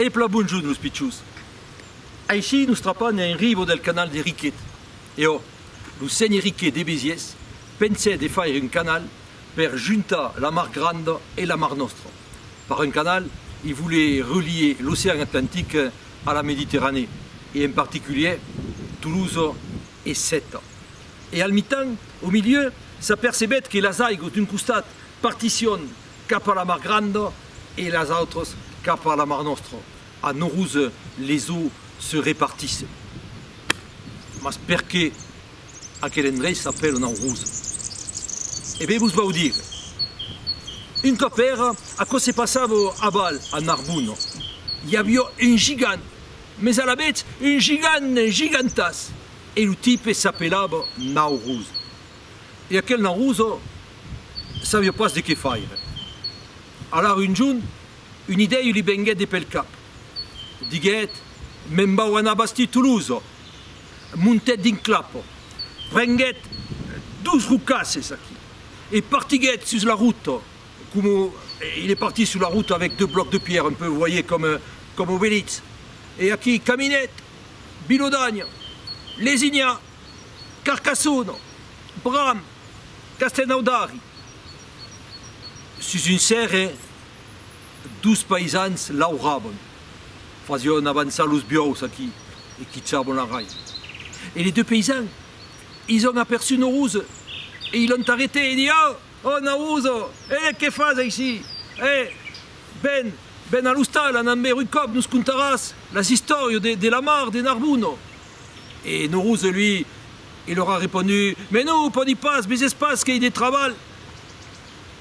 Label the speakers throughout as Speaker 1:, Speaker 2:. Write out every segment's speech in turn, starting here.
Speaker 1: E pla bonjour, los piccius. Així nos trapan en rivo del canal de Riquet. E oh, lo seigne Riquet de Béziers pensait de faire un canal per juntar la mar Grande et la mar Nostra. Par un canal, il voulait relier l'océan Atlantique à la Méditerranée, et en particulier Toulouse et Sète. Et al mi-temps, au milieu, s'apercebet que les aigües d'un costat partitionnent cap à la mar Grande et les autres cap à la mar Nostra. À Naurouse, les eaux se répartissent. Mais pourquoi aquel endroit s'appelle Naurouse? Eh bien, vous allez dire. Une copère, à quoi se passava à Bâle, à Narbonne, il y avait un gigant, mais à la bête, un gigantas. Et le type s'appelait Naurouse. Et aquel Naurouse ne savait pas de quoi faire. Alors, un jour, une idée lui venait de pel cap. Diguet, me'n vau anar a bastir Toulouse, montet d'un clap, prenguet 12 rucasses aquí, et partiguet sur la route, comme il est parti sur la route avec 2 blocs de pierre, un peu, vous voyez, comme Obélix. Et aquí, Caminette, Bilodagne, Lésigna, Carcassonne, Bram, Castelnaudari. Sur une serre, 12 paysans lauraven. Faisaient avancer los bios aquí, et quittaient la raille. Et les 2 paysans, ils ont aperçu Naurouse, et ils l'ont arrêté et dit oh Naurouse, que fas ici? Ben à l'hostal, en Amberucop, nous contarás les histoires de la mar de Narbonne. Et Naurouse, lui, il leur a répondu mais non, pas d'y passe, mais espaces qu'il y a des travaux.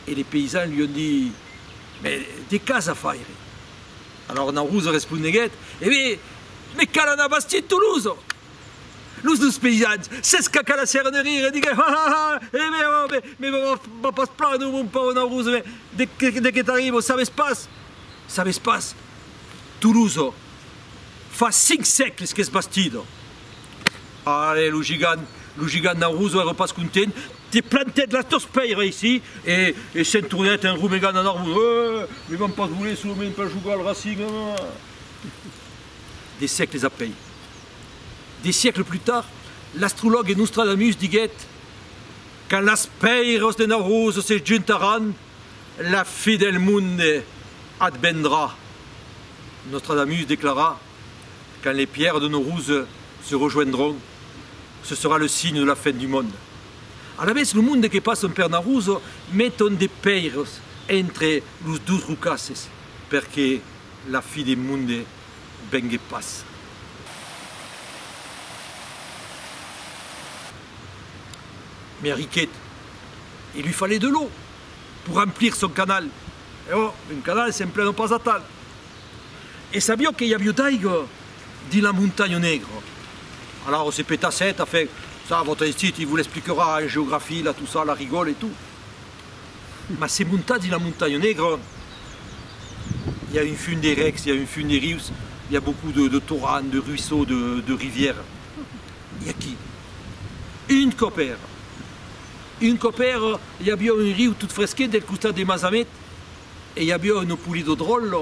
Speaker 1: Et les paysans lui ont dit mais des cases à faire. Alors Naurouse répondait eh bien, mais qu'elle en a basti Toulouse? Los 2 paysans, c'est ce qu'elle a serre de rire et dit mais va pas se plaindre, mon pauvre Naurouse, mais dès que t'arrives, ça se passe. Toulouse, fa 5 siècles que c'est bastide. Allez, le gigant Naurouse ne repasse content. T'es planté de la tospeire ici, et Saint-Tournette, un roumégan en arbre, mais ils vont pas se rouler sous le même pas jouer le Racing. Des siècles après. Des siècles plus tard, l'astrologue Nostradamus diguet quand las peiros de Naurouse se juntaran, la fi del monde advendra. Nostradamus déclara quand les pierres de Naurouse se rejoindront, ce sera le signe de la fin du monde. À la vez, le monde qui passe per Naurouse metton des peiros entre les 2 rucasses, pour que la fin du monde vengue passe. Mais à Riquet, il lui fallait de l'eau pour remplir son canal. Et oh, un canal, c'est plein de pas à tal. Et savions qu'il y avait d'aigua dans la montagne nègre. Alors c'est pétassette, a fait ça, votre institut, il vous l'expliquera en géographie, là, tout ça, la rigole et tout. Mais ces montagnes dans la montagne nègre, il y a une fune des rex, il y a une fune des rius, il y a beaucoup de torrents, de ruisseaux, de rivières. Il y a qui? Une copère. Une copère, il y a bien un riu tout fresqué del costat des Mazamet, et il y a bien une poulie de drôle.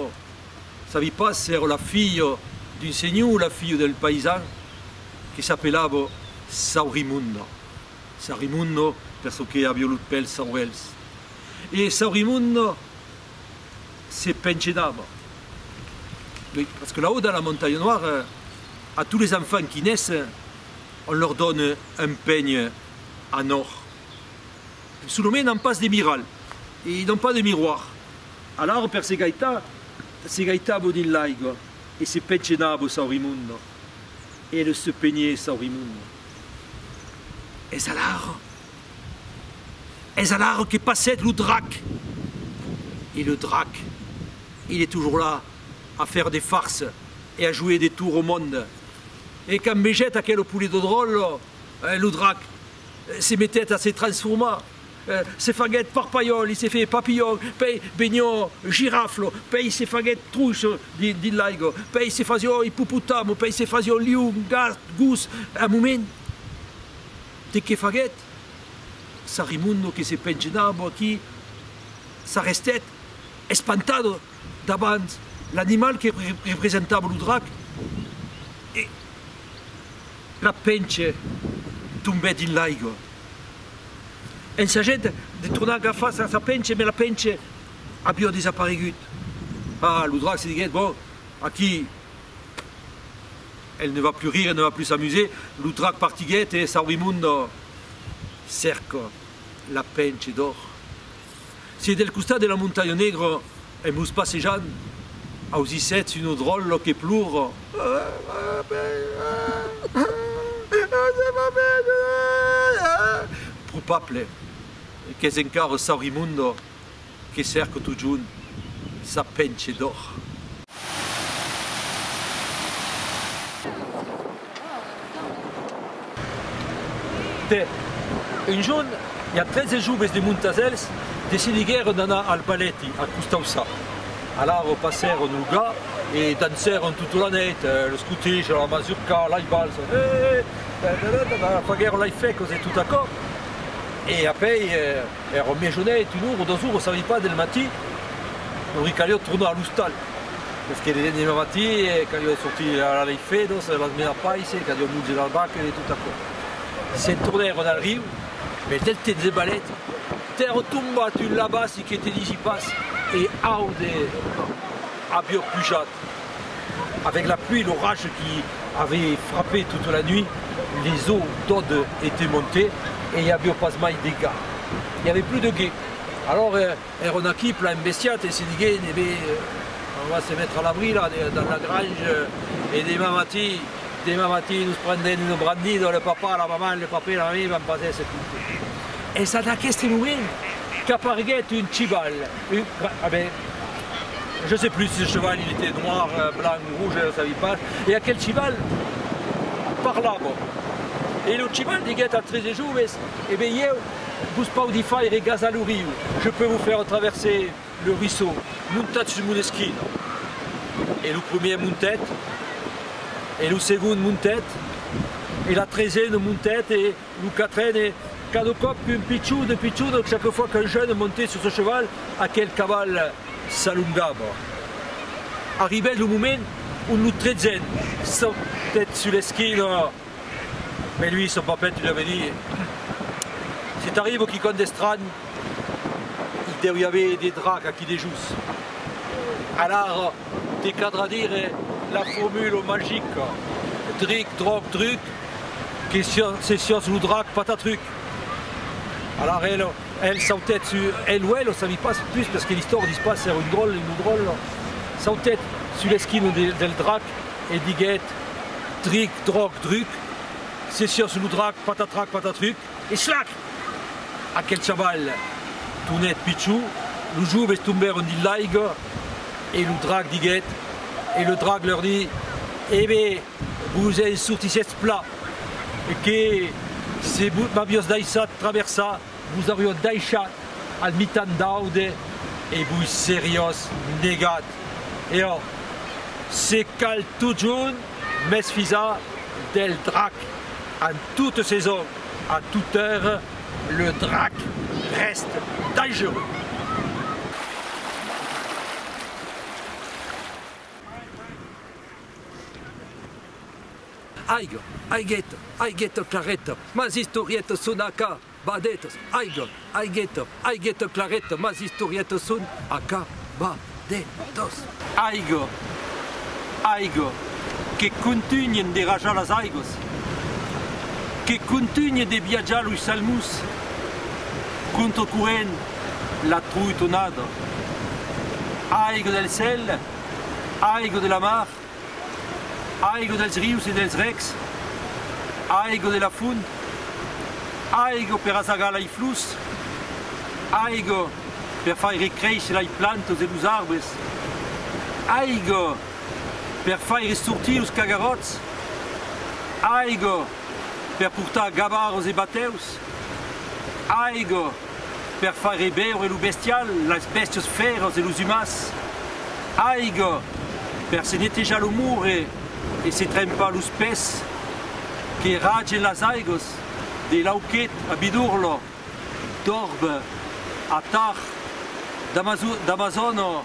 Speaker 1: Ça ne pas, c'est la fille d'un seigneur ou la fille del paysan, qui s'appelait Saurimundo. Saurimundo, parce qu'il y a bien le pel Saurels. Et Saurimundo, c'est penchedava. Oui, parce que là-haut, dans la montagne noire, à tous les enfants qui naissent, on leur donne un peigne en or. Sous le n'en passe des mirales, et ils n'ont pas de miroir. Alors, per ces gaïtas bodin l'aigua, et se penchedava Saurimundo. Et elle se peignait Saurimundo. Et alors que passait le drac. Et le drac, il est toujours là, à faire des farces et à jouer des tours au monde. Et quand Bégette, à quel poulet de drôle, le drac se mettait à se transformer. Se faguet parpaiol, il s'est fait papillon, puis baignon, girafle, puis il s'est faguet trouche di laigo, puis il s'est fait hippopotame, puis il s'est fait lion, gousse. À un moment, dès qu'il faguet, Saurimundo qui s'est penché qui, ça restait espantado davant l'animal qui representava lo drac, e la pence tombait in l'aigua. E la gente de tornar a agafar sa pence, mais la pence havia desaparegut. Ah, le drac s'est dit, bon, aquí, elle ne va plus rire, elle ne va plus s'amuser. Le drac partiguet et Saurimundo cerca la pence d'or. Si del costat de la Montagne Negra emus passejant, ausi sets un drôle que plura. Probable que és encara Saurimundo que cerca tot junt sa pence d'or. Un giorno, il y a 13 joves de Montazels, decidigueren d'anar al Baletti, a Custaussà. Alors passèrent un gars et dansèrent toute la nit, le scoutige, la mazurka, l'aïbal, faguèrent l'aïfecos et tout d'accord. Et après, ero mejunè, un ur o 2 ur, on ne savait pas del matí, on ricaliò tornar a l'hostal. Parce que le dernier matí, quand il est sorti à l'aïfedos, la semaine païse, quand il a mangé l'albac et tout d'accord. Se tornèrent al riu, mais del temps de Baletti, terre tombat une là-bas qui était d'ici passe et aude avions pujat. Avec la pluie, l'orage qui avait frappé toute la nuit, les eaux d'Aude étaient montées et il n'y avait pas mal de dégâts. Il n'y avait plus de guet. Alors on a qui plein de bestiates et s'est dit on va se mettre à l'abri là dans la grange et des mamati nous prenaient une brandy dans le papa, la maman, le papa et la mamie vont passer ce coup. Et c'est à ce moment qu'apparaît une cheval. Je ne sais plus si ce cheval il était noir, blanc, rouge, je ne savais pas. Et à quel cheval par là. Et le cheval dit à 13 jours, et bien vous pas di faire gaz à l'ouriou. Je peux vous faire traverser le ruisseau, montate sur mon esquine. Et le premier montet, et le second montet, et la 13e montet, et le 4e, et cada cop un pichou, chaque fois qu'un jeune montait sur ce cheval, à quel cavale s'allungava. Arrivait le moment où le 13e sautait sur l'esquine, mais lui, son papa, tu l'avais dit, si tu arrives au qui compte d'estrane, il y avait des dracs à qui des joues. Alors, t'es cadre à dire la formule magique, dric, drogue, truc, c'est science ou drac, pas ta truc. Alors elle sautait sur elle ou elle, on ne savait pas plus parce que l'histoire dit pas c'est une drôle, sautait sur l'esquine del drac et diguette, dric, drogue, truc, c'est science ou drac, patatrac, patatruc, et slack! À quel chaval, tournait pichou, le jour est tombé en dit laïgue, et le drac diguette, et le drac leur dit, eh bien, vous êtes sorti ce plat, et que si vous m'aviez traversé, vous aviez deixat al mitan d'aude, et vous sérieux négat. Et alors, c'est cal tout jaune, mais fisa del drac. En toute saison, à toute heure, le drac reste dangereux. Aigeto, claretto, mas historietto sun acá, badetos, aigeto, claretto, mas historietto sun acá, badetos. Aigo, que continuem de rajar las aigos, que continuem de viajar los salmus, contra corrent la truitonada. Aigo del cel, aigo de la mar, aigo dels rius e dels recs, aigo de la fund, aigo per azagar lai flus, aigo per far recréixer lai plantes e los arbres, aigo per far ressortir os cagarots, aigo per portar gabaros e bateus, aigo per far rebeure lo bestial, las bestios feros e los humas, aigo per se netejar lo mur e se trempar los pes, que ragen las aigos de l'auquet a Bidurlo, d'Orbe, a Tar, d'Amazono,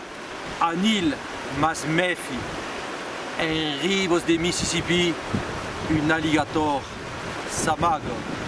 Speaker 1: a Nil mas mefi, en ribos de Mississippi, un alligator s'amaga.